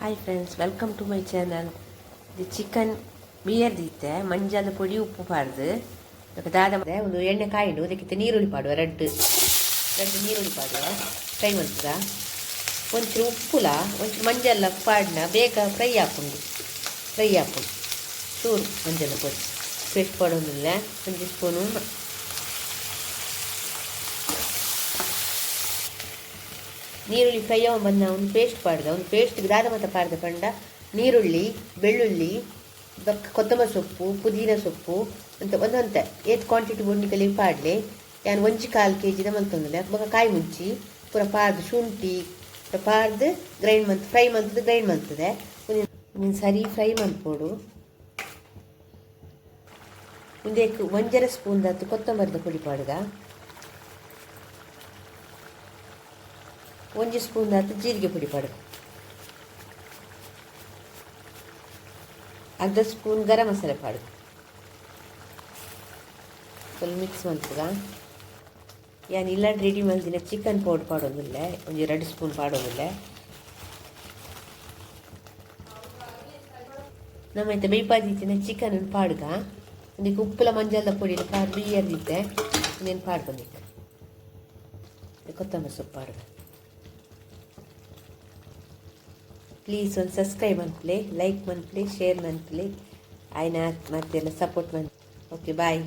Hi friends, welcome to my channel. ಇದು chicken ಬಿಯರ್ದಿತ್ತೆ ಮಂಜಾದ ಪೊಡಿ ಉಪ್ಪು ಪಾಡ್ದು ದಾದ ಒಂದು ಎಣ್ಣೆ ಕಾಯಿಡು ಅದಕ್ಕಿಂತ ನೀರುಳ್ಳಿ ಪಾಡುವ ಎರಡು ನೀರುಳ್ಳಿ ಪಾಡುವ ಫ್ರೈ ಮಾಡ್ತದ ಒಂಚೂರು ಉಪ್ಪುಲ ಒಂಚೂರು ಮಂಜಲ್ಲ ಪಾಡಿನ ಬೇಗ ಫ್ರೈ ಹಾಕೊಂಡು ಚೂರು ಮಂಜಲ್ಲ ಪೊಡಿ ಪೇಸ್ಟ್ ಪಾಡೋದಿಲ್ಲ ಒಂದು ಸ್ಪೂನು ನೀರುಳ್ಳಿ ಫ್ರೈ ಬಂದ ಒಂದು ಪೇಸ್ಟ್ ಪಾಡ್ದ ಒಂದು ಪೇಸ್ಟ್ಗೆ ದಾದ ಮತ್ತು ಪಾಡ್ದ ಕಂಡ ನೀರುಳ್ಳಿ ಬೆಳ್ಳುಳ್ಳಿ ಕೊತ್ತಂಬರಿ ಸೊಪ್ಪು ಪುದೀನ ಸೊಪ್ಪು ಅಂತ ಒಂದಂತೆ ಏತ್ ಕ್ವಾಂಟಿಟಿ ಬೊಂಡಿಕಲಿ ಪಾಡಲಿ ಯಾನು ಒಂಜಿ 1/4 kg ಮಲ್ತೊಂದಿಲ್ಲ ಬೊಕ ಕಾಯಿ ಮುಂಚಿ ಪೂರ ಪಾಡ್ದು ಶುಂಠಿ ಪಾಡ್ದು ಗ್ರೈಂಡ್ ಮಂತ್ ಫ್ರೈ ಮಂತದ್ದು ಗ್ರೈಂಡ್ ಮಂತದೆ ನೀನು ಸರಿ ಫ್ರೈ ಮಂತ್ಪೋಡು. ಮುಂದೆ 1.5 ಸ್ಪೂನ್ ದತ್ತು ಕೊತ್ತಂಬರಿದ ಪುಡಿ ಪಾಡ್ದ 1 ಸ್ಪೂನ್ ಆಯ್ತು ಜೀರಿಗೆ ಪುಡಿ ಪಾಡು 1/2 ಸ್ಪೂನ್ ಗರಂ ಮಸಾಲೆ ಪಾಡು ಸ್ವಲ್ಪ ಮಿಕ್ಸ್ ಮಾಡ್ತದ. ಯಾನು ಇಲ್ಲ ರೆಡಿ ಮಾಡಿದಿನ ಚಿಕನ್ ಪೌಡರ್ ಪಾಡೋದಿಲ್ಲ ಒಂದು 2 ಸ್ಪೂನ್ ಪಾಡೋದಿಲ್ಲ. ನಮ್ಮೈತೆ ಬೇಯ್ಪಾದಿತ್ತಿನ ಚಿಕನ್ ಪಾಡ್ಗ ಅದಕ್ಕೆ ಉಪ್ಪುಲ ಮಂಜಾಲ ಪೊಡಿ ಪಾಡು ಬಿಯ್ಯದಿದ್ದೆ ಇನ್ನೇನು ಪಾಡ್ಕೊಂಡಿದ್ದೆ ಕೊತ್ತಂಬರಿ ಸೊಪ್ಪು ಪಾಡ್ಗ. ಪ್ಲೀಸ್ ಒಂದು ಸಬ್ಸ್ಕ್ರೈಬ್ ಮಾಡ್ಕೊಳ್ಳಿ, ಲೈಕ್ ಮಾಡ್ಕೊಳ್ಳಿ, ಶೇರ್ ಮಾಡ್ಕೊಳ್ಳಿ, ಆಯ್ನ ಮತ್ತೆಲ್ಲ ಸಪೋರ್ಟ್ ಮಾಡಿ. ಓಕೆ, ಬಾಯ್.